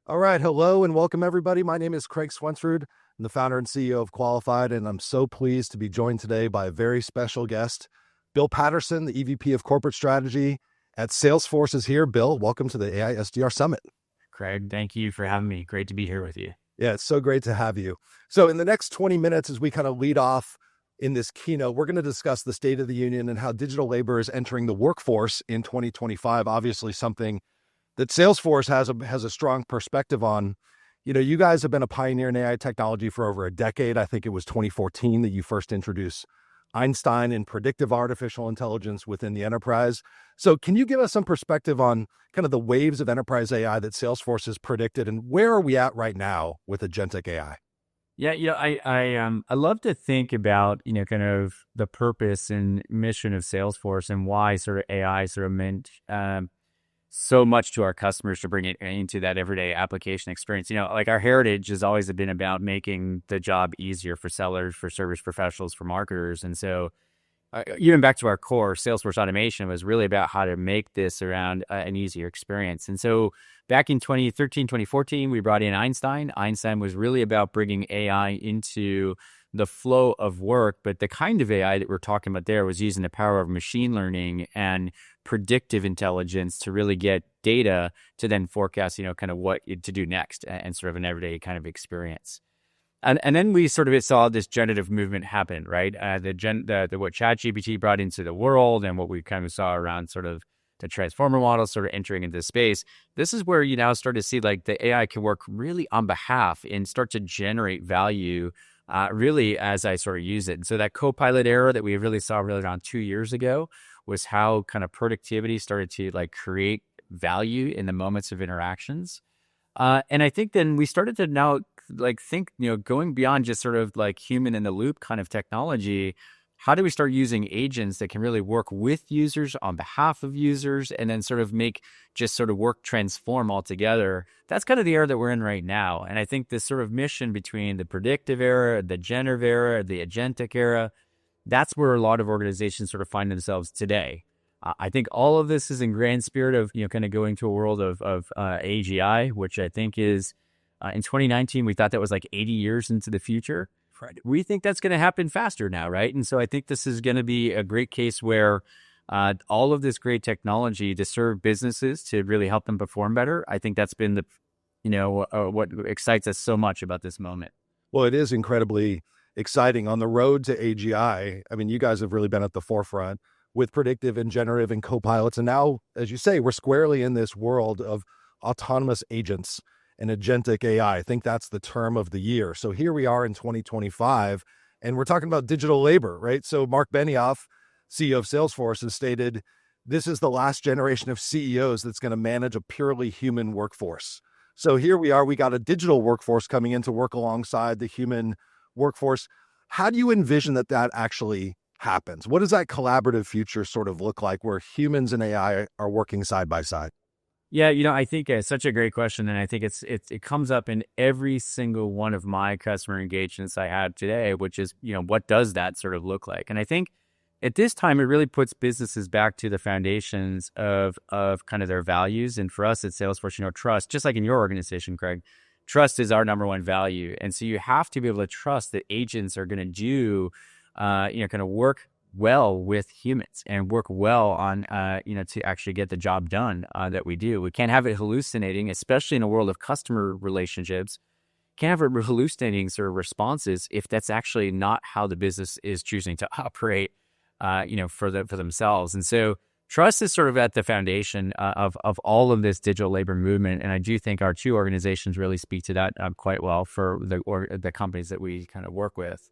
All right. Hello and welcome, everybody. My name is Craig Swensrud. I'm the founder and CEO of Qualified, and I'm so pleased to be joined today by a very special guest, Bill Patterson, the EVP of Corporate Strategy at Salesforce is here. Bill, welcome to the AI SDR Summit. Craig, thank you for having me. Great to be here with you. Yeah, it's so great to have you. So in the next 20 minutes, as we kind of lead off in this keynote, we're going to discuss the state of the union and how digital labor is entering the workforce in 2025. Obviously, something that Salesforce has a strong perspective on. You know, you guys have been a pioneer in AI technology for over a decade. I think it was 2014 that you first introduced Einstein and predictive artificial intelligence within the enterprise. So can you give us some perspective on kind of the waves of enterprise AI that Salesforce has predicted, and where are we at right now with agentic AI? I love to think about, kind of the purpose and mission of Salesforce and why sort of AI sort of meant so much to our customers to bring it into that everyday application experience. Like our heritage has always been about making the job easier for sellers, for service professionals, for marketers. And so even back to our core, Salesforce automation was really about how to make this around an easier experience. And so back in 2013, 2014, we brought in Einstein. Einstein was really about bringing AI into the flow of work, but the kind of AI that we're talking about there was using the power of machine learning and predictive intelligence to really get data to then forecast, kind of what to do next and sort of an everyday kind of experience. And then we sort of saw this generative movement happen, right? What ChatGPT brought into the world and what we kind of saw around sort of the transformer model sort of entering into space. This is where you now start to see like the AI can work really on behalf and start to generate value really as I sort of use it. And so that co-pilot era that we really saw really around 2 years ago was how kind of productivity started to like create value in the moments of interactions. And I think then we started to now like think, going beyond just sort of like human in the loop kind of technology, how do we start using agents that can really work with users on behalf of users and then sort of make just sort of work transform altogether? That's kind of the era that we're in right now. And I think this sort of mission between the predictive era, the generative era, the agentic era, that's where a lot of organizations sort of find themselves today. I think all of this is in grand spirit of, kind of going to a world of AGI, which I think is in 2019, we thought that was like 80 years into the future. Right. We think that's going to happen faster now, right? And so I think this is going to be a great case where all of this great technology to serve businesses to really help them perform better. I think that's been what excites us so much about this moment. Well, it is incredibly exciting on the road to AGI. I mean, you guys have really been at the forefront with predictive and generative and co-pilots. And now, as you say, we're squarely in this world of autonomous agents and agentic AI. I think that's the term of the year. So here we are in 2025, and we're talking about digital labor, right? So Mark Benioff, CEO of Salesforce, has stated, this is the last generation of CEOs that's going to manage a purely human workforce. So here we are, we got a digital workforce coming in to work alongside the human workforce. How do you envision that actually happens? What does that collaborative future sort of look like where humans and AI are working side by side? Yeah, I think it's such a great question, and I think it comes up in every single one of my customer engagements I had today, which is, what does that sort of look like? And I think at this time, it really puts businesses back to the foundations of kind of their values. And for us at Salesforce, trust, just like in your organization, Craig, trust is our number one value. And so you have to be able to trust that agents are going to do, kind of work well with humans and work well on, to actually get the job done that we do. We can't have it hallucinating, especially in a world of customer relationships. Can't have it hallucinating sort of responses if that's actually not how the business is choosing to operate, for themselves. And so trust is sort of at the foundation of all of this digital labor movement. And I do think our two organizations really speak to that quite well for the companies that we kind of work with.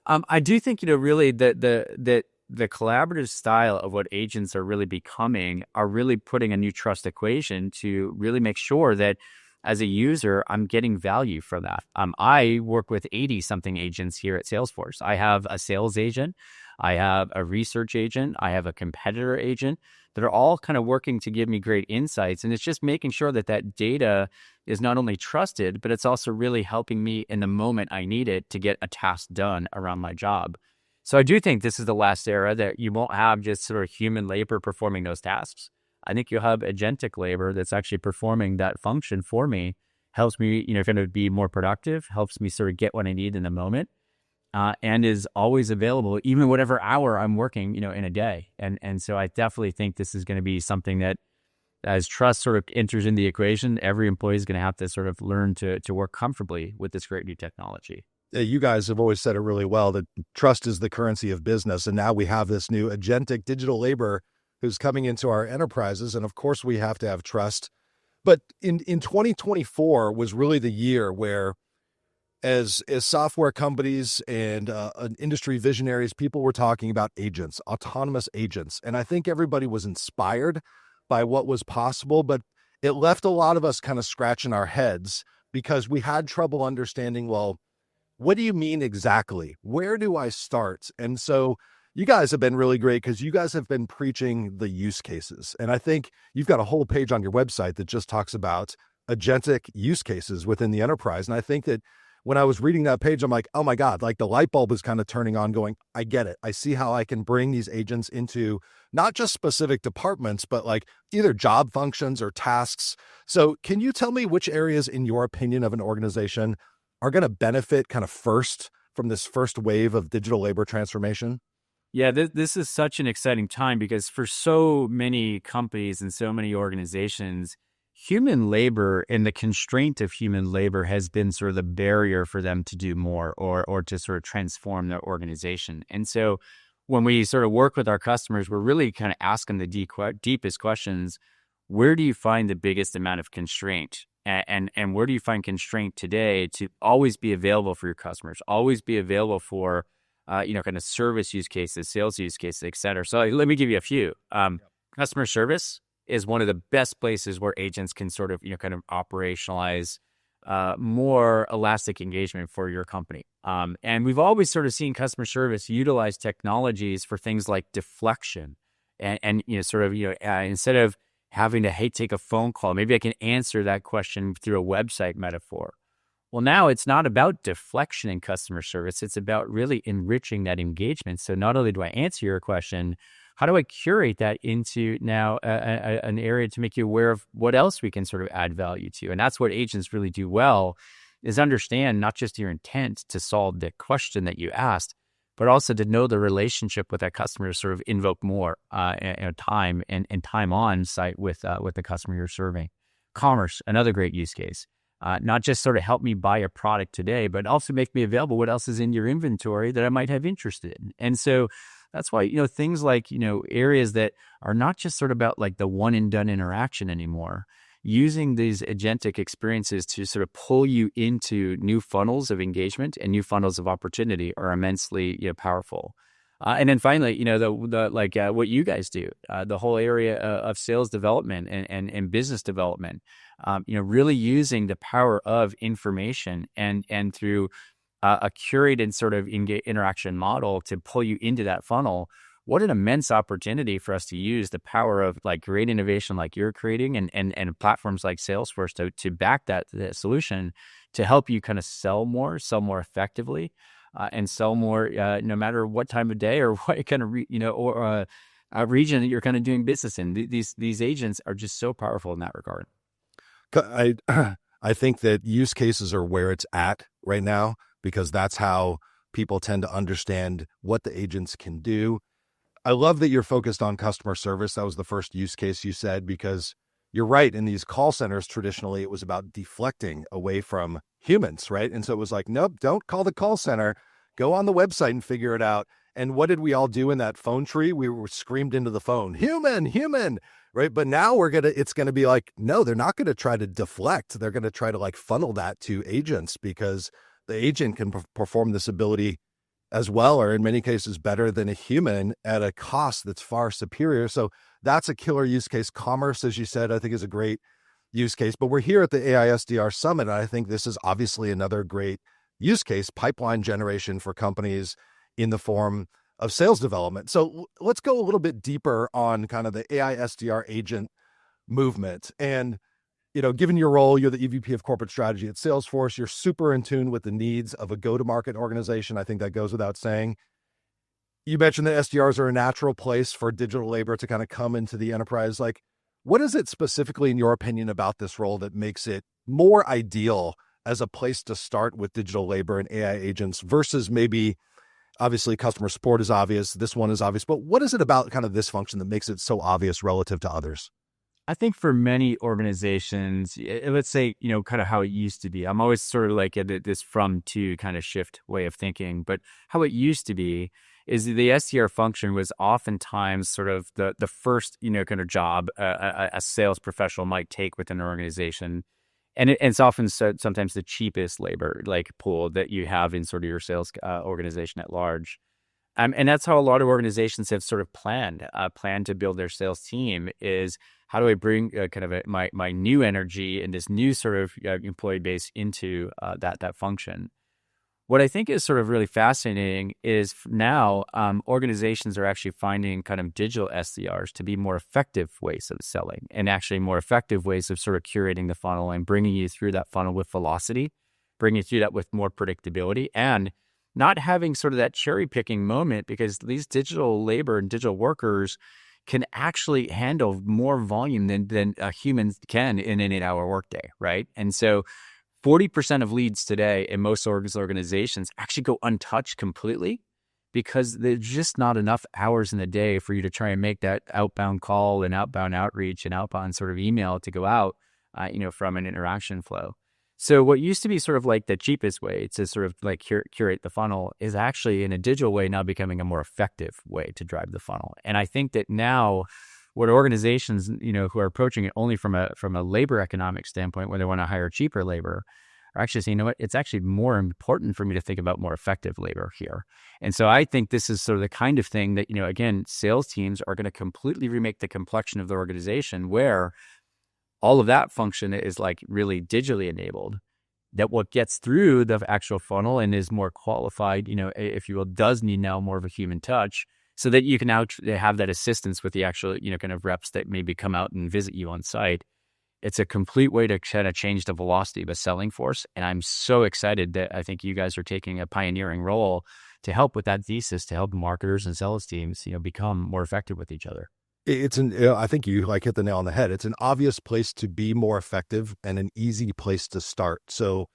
I do think, really that the collaborative style of what agents are really becoming are really putting a new trust equation to really make sure that as a user, I'm getting value from that. I work with 80 something agents here at Salesforce. I have a sales agent, I have a research agent, I have a competitor agent that are all kind of working to give me great insights. And it's just making sure that data is not only trusted, but it's also really helping me in the moment I need it to get a task done around my job. So I do think this is the last era that you won't have just sort of human labor performing those tasks. I think you'll have agentic labor that's actually performing that function for me. helps me, kind of be more productive, helps me sort of get what I need in the moment, and is always available, even whatever hour I'm working, in a day. And so I definitely think this is going to be something that, as trust sort of enters in the equation, every employee is going to have to sort of learn to work comfortably with this great new technology. You guys have always said it really well that trust is the currency of business. And now we have this new agentic digital labor who's coming into our enterprises. And of course, we have to have trust. But in 2024 was really the year where, as software companies and industry visionaries, people were talking about agents, autonomous agents. And I think everybody was inspired by what was possible, but it left a lot of us kind of scratching our heads because we had trouble understanding, well, what do you mean exactly? Where do I start? And so you guys have been really great because you guys have been preaching the use cases. And I think you've got a whole page on your website that just talks about agentic use cases within the enterprise. And I think that when I was reading that page, I'm like, oh my God, like the light bulb is kind of turning on going, I get it. I see how I can bring these agents into not just specific departments, but like either job functions or tasks. So can you tell me which areas, in your opinion, of an organization are going to benefit kind of first from this first wave of digital labor transformation? Yeah, this is such an exciting time because for so many companies and so many organizations, human labor and the constraint of human labor has been sort of the barrier for them to do more or to sort of transform their organization. And so when we sort of work with our customers, we're really kind of asking the deepest questions. Where do you find the biggest amount of constraint? And where do you find constraint today to always be available for your customers, always be available for, kind of service use cases, sales use cases, et cetera. So let me give you a few. Customer service is one of the best places where agents can sort of, kind of operationalize more elastic engagement for your company. And we've always sort of seen customer service utilize technologies for things like deflection and sort of, instead of having to take a phone call, maybe I can answer that question through a website metaphor. Well, now it's not about deflection in customer service. It's about really enriching that engagement. So not only do I answer your question, how do I curate that into now an area to make you aware of what else we can sort of add value to? And that's what agents really do well, is understand not just your intent to solve the question that you asked, but also to know the relationship with that customer to sort of invoke more time and time on site with the customer you're serving. Commerce, another great use case. Not just sort of help me buy a product today, but also make me available what else is in your inventory that I might have interest in. And so that's why, things like, areas that are not just sort of about like the one and done interaction anymore, using these agentic experiences to sort of pull you into new funnels of engagement and new funnels of opportunity are immensely, powerful. And then finally, what you guys do, the whole area of sales development and business development, really using the power of information and through a curated sort of interaction model to pull you into that funnel. What an immense opportunity for us to use the power of like great innovation like you're creating and platforms like Salesforce to back that solution to help you kind of sell more effectively. And sell more, no matter what time of day or what kind of region that you're kind of doing business in. These agents are just so powerful in that regard. I think that use cases are where it's at right now because that's how people tend to understand what the agents can do. I love that you're focused on customer service. That was the first use case you said, because you're right. In these call centers, traditionally, it was about deflecting away from humans, right? And so it was like, nope, don't call the call center. Go on the website and figure it out. And what did we all do in that phone tree? We were screamed into the phone, human, right? But now it's going to be like, no, they're not going to try to deflect. They're going to try to like funnel that to agents because the agent can perform this ability as well, or in many cases better than a human at a cost that's far superior. So that's a killer use case. Commerce, as you said, I think is a great use case, but we're here at the AI SDR Summit. And I think this is obviously another great use case, pipeline generation for companies in the form of sales development. So let's go a little bit deeper on kind of the AI SDR agent movement. And, given your role, you're the EVP of corporate strategy at Salesforce. You're super in tune with the needs of a go-to-market organization. I think that goes without saying. You mentioned that SDRs are a natural place for digital labor to kind of come into the enterprise. Like, What is it specifically, in your opinion, about this role that makes it more ideal as a place to start with digital labor and AI agents versus maybe, obviously, customer support is obvious. This one is obvious, but what is it about kind of this function that makes it so obvious relative to others? I think for many organizations, let's say, kind of how it used to be. I'm always sort of like at this from to kind of shift way of thinking, but how it used to be is the SDR function was oftentimes sort of the first, kind of job a sales professional might take within an organization. And it's often sometimes the cheapest labor like pool that you have in sort of your sales organization at large. And that's how a lot of organizations have sort of planned to build their sales team is how do I bring kind of my new energy and this new sort of employee base into that function. What I think is sort of really fascinating is now organizations are actually finding kind of digital SDRs to be more effective ways of selling and actually more effective ways of sort of curating the funnel and bringing you through that funnel with velocity, bringing you through that with more predictability and not having sort of that cherry picking moment because these digital labor and digital workers can actually handle more volume than humans can in an 8-hour workday, right? And so 40% of leads today in most organizations actually go untouched completely because there's just not enough hours in the day for you to try and make that outbound call and outbound outreach and outbound sort of email to go out, from an interaction flow. So what used to be sort of like the cheapest way to sort of like curate the funnel is actually in a digital way now becoming a more effective way to drive the funnel. And I think that now what organizations, who are approaching it only from a labor economic standpoint, where they want to hire cheaper labor, are actually saying, you know what, it's actually more important for me to think about more effective labor here. And so I think this is sort of the kind of thing that, again, sales teams are going to completely remake the complexion of the organization where all of that function is like really digitally enabled. That what gets through the actual funnel and is more qualified, if you will, does need now more of a human touch so that you can now have that assistance with the actual, kind of reps that maybe come out and visit you on site. It's a complete way to kind of change the velocity of a selling force. And I'm so excited that I think you guys are taking a pioneering role to help with that thesis, to help marketers and sales teams, become more effective with each other. I think you like hit the nail on the head. It's an obvious place to be more effective and an easy place to start. So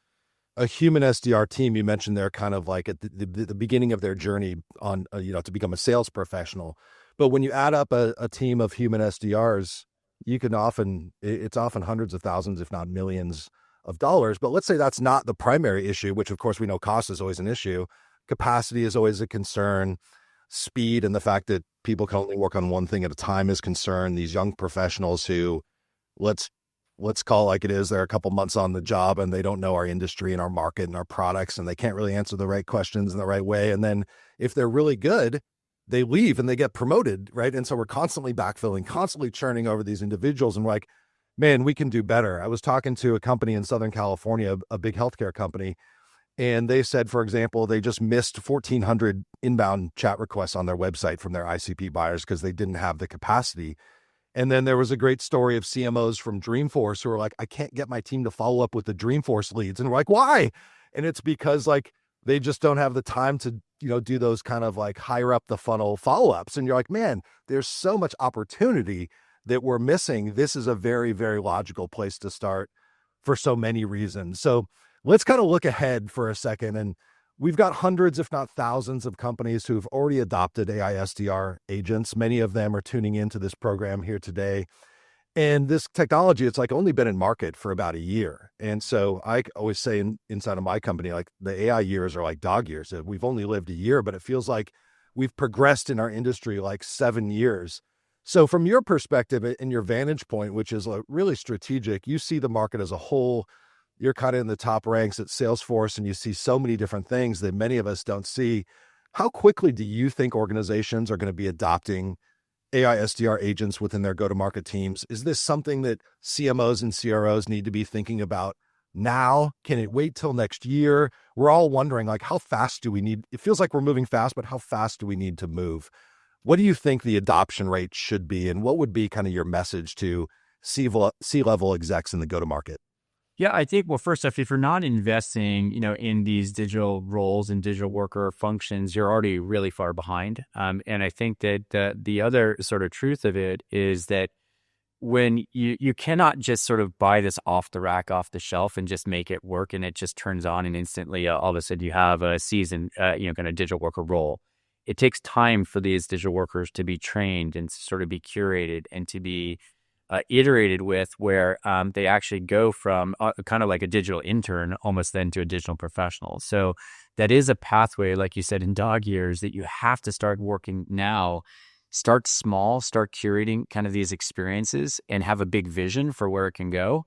a human SDR team, you mentioned they're kind of like at the beginning of their journey on, to become a sales professional. But when you add up a team of human SDRs, it's often hundreds of thousands, if not millions of dollars. But let's say that's not the primary issue, which of course we know cost is always an issue. Capacity is always a concern. Speed and the fact that people can only work on one thing at a time is concerned. These young professionals who, let's call like it is, they're a couple months on the job and they don't know our industry and our market and our products, and they can't really answer the right questions in the right way. And then if they're really good, they leave and they get promoted, right? And so we're constantly backfilling, constantly churning over these individuals, and we're like, man, we can do better. I was talking to a company in Southern California, a big healthcare company, and they said, for example, they just missed 1,400 inbound chat requests on their website from their ICP buyers because they didn't have the capacity. And then there was a great story of CMOs from Dreamforce who are like, I can't get my team to follow up with the Dreamforce leads. And we're like, why? And it's because like they just don't have the time to, do those kind of like higher up the funnel follow-ups. And you're like, man, there's so much opportunity that we're missing. This is a very, very logical place to start for so many reasons. So let's kind of look ahead for a second. And we've got hundreds, if not thousands, of companies who've already adopted AI SDR agents. Many of them are tuning into this program here today. And this technology, it's like only been in market for about a year. And so I always say inside of my company, like the AI years are like dog years. We've only lived a year, but it feels like we've progressed in our industry like 7 years. So from your perspective and your vantage point, which is really strategic, you see the market as a whole. You're kind of in the top ranks at Salesforce and you see so many different things that many of us don't see. How quickly do you think organizations are going to be adopting AI SDR agents within their go-to-market teams? Is this something that CMOs and CROs need to be thinking about now? Can it wait till next year? We're all wondering, like, how fast do we need? It feels like we're moving fast, but how fast do we need to move? What do you think the adoption rate should be? And what would be kind of your message to C-level execs in the go-to-market? Yeah, I think, well, first off, if you're not investing, in these digital roles and digital worker functions, you're already really far behind. And I think that the other sort of truth of it is that when you cannot just sort of buy this off the rack, off the shelf, and just make it work, and it just turns on, and instantly all of a sudden you have a seasoned, kind of digital worker role. It takes time for these digital workers to be trained and sort of be curated and to be iterated with, where they actually go from kind of like a digital intern almost then to a digital professional. So that is a pathway, like you said, in dog years, that you have to start working now. Start small, start curating kind of these experiences and have a big vision for where it can go.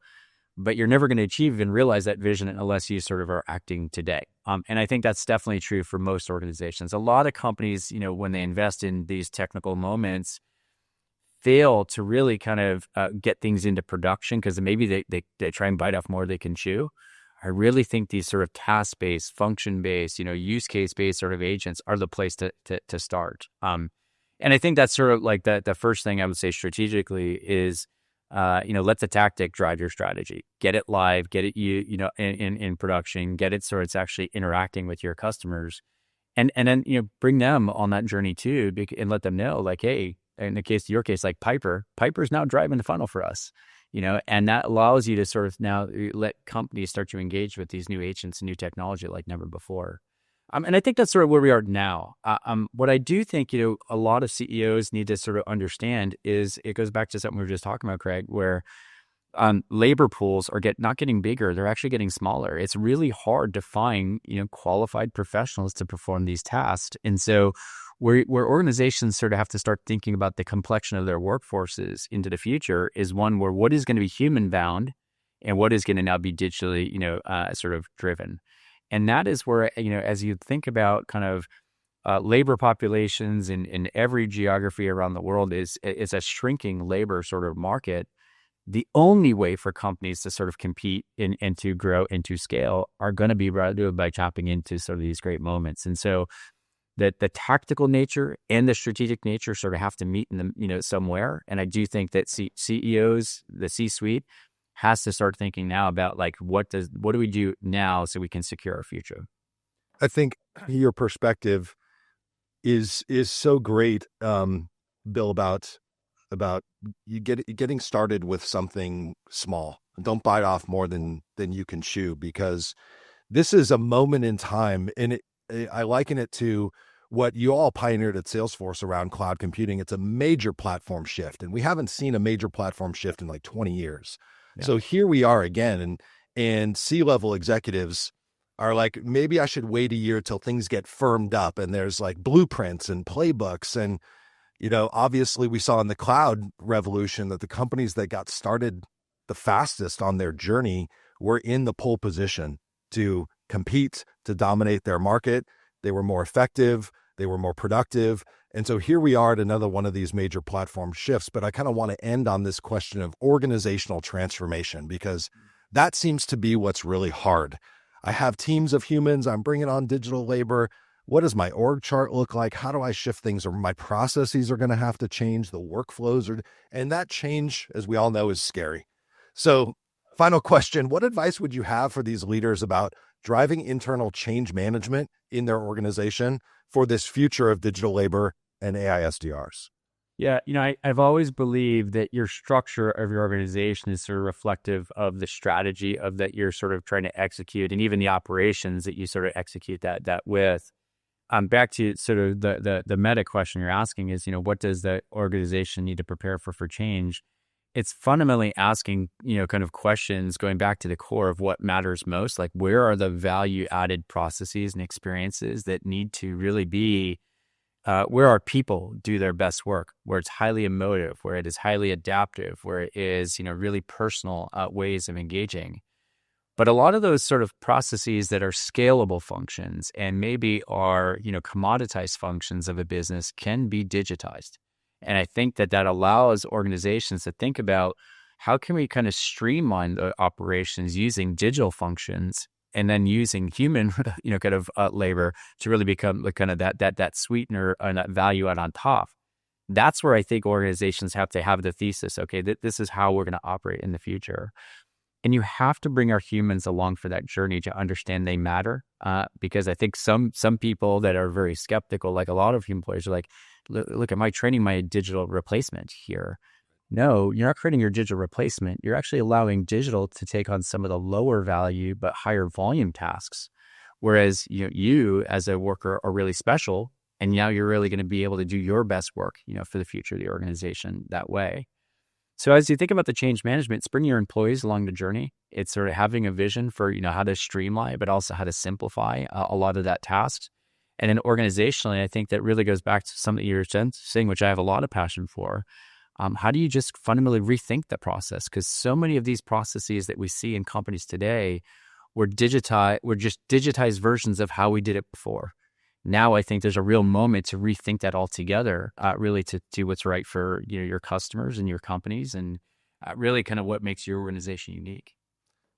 But you're never going to achieve and realize that vision unless you sort of are acting today. And I think that's definitely true for most organizations. A lot of companies, when they invest in these technical moments, fail to really kind of get things into production because maybe they try and bite off more they can chew. I really think these sort of task-based, function-based, use case-based sort of agents are the place to start. And I think that's sort of like the first thing I would say strategically is, let the tactic drive your strategy. Get it live, get it in production, get it so it's actually interacting with your customers, and then bring them on that journey too, and let them know like, hey, in your case, like Piper's now driving the funnel for us, and that allows you to sort of now let companies start to engage with these new agents and new technology like never before. And I think that's sort of where we are now. What I do think, a lot of CEOs need to sort of understand is it goes back to something we were just talking about, Craig, where labor pools are not getting bigger; they're actually getting smaller. It's really hard to find, qualified professionals to perform these tasks, and so where organizations sort of have to start thinking about the complexion of their workforces into the future is one where what is going to be human bound, and what is going to now be digitally, sort of driven. And that is where, as you think about kind of labor populations in every geography around the world is a shrinking labor sort of market. The only way for companies to sort of compete and to grow and to scale are going to be by tapping into sort of these great moments. And so that the tactical nature and the strategic nature sort of have to meet in the, somewhere. And I do think that CEOs, the C-suite, has to start thinking now about like what do we do now so we can secure our future. I think your perspective is so great, Bill, about getting started with something small. Don't bite off more than you can chew, because this is a moment in time, and I liken it to what you all pioneered at Salesforce around cloud computing. It's a major platform shift, and we haven't seen a major platform shift in like 20 years. Yeah. So here we are again, and C-level executives are like, maybe I should wait a year till things get firmed up and there's like blueprints and playbooks. And, obviously we saw in the cloud revolution that the companies that got started the fastest on their journey were in the pole position to compete, to dominate their market. They were more effective. They were more productive. And so here we are at another one of these major platform shifts. But I kind of want to end on this question of organizational transformation, because that seems to be what's really hard. I have teams of humans. I'm bringing on digital labor. What does my org chart look like? How do I shift things? Or my processes are going to have to change. The workflows and that change, as we all know, is scary. So final question, what advice would you have for these leaders about driving internal change management in their organization for this future of digital labor and AI SDRs? Yeah, I've always believed that your structure of your organization is sort of reflective of the strategy of that you're sort of trying to execute, and even the operations that you sort of execute that with. Back to sort of the meta question you're asking is, what does the organization need to prepare for change? It's fundamentally asking, kind of questions going back to the core of what matters most, like where are the value added processes and experiences that need to really be where our people do their best work, where it's highly emotive, where it is highly adaptive, where it is, really personal ways of engaging. But a lot of those sort of processes that are scalable functions and maybe are, commoditized functions of a business can be digitized. And I think that allows organizations to think about how can we kind of streamline the operations using digital functions and then using human, kind of labor to really become like kind of that sweetener and that value add on top. That's where I think organizations have to have the thesis, okay, this is how we're going to operate in the future. And you have to bring our humans along for that journey to understand they matter. Because I think some people that are very skeptical, like a lot of employers are like, look, am I training my digital replacement here? No, you're not creating your digital replacement. You're actually allowing digital to take on some of the lower value but higher volume tasks. Whereas you as a worker are really special, and now you're really going to be able to do your best work, for the future of the organization that way. So as you think about the change management, it's bringing your employees along the journey. It's sort of having a vision for, how to streamline, but also how to simplify a lot of that task. And then organizationally, I think that really goes back to something you're saying, which I have a lot of passion for. How do you just fundamentally rethink the process? Because so many of these processes that we see in companies today were just digitized versions of how we did it before. Now I think there's a real moment to rethink that altogether, really to do what's right for your customers and your companies, and really kind of what makes your organization unique.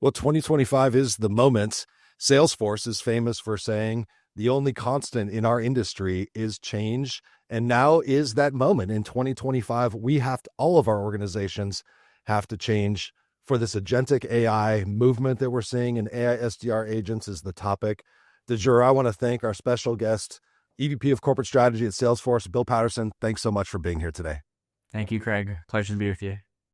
Well, 2025 is the moment. Salesforce is famous for saying the only constant in our industry is change. And now is that moment. In 2025, all of our organizations have to change for this agentic AI movement that we're seeing, and AI SDR agents is the topic du jour. I want to thank our special guest, EVP of Corporate Strategy at Salesforce, Bill Patterson. Thanks so much for being here today. Thank you, Craig. Pleasure to be with you.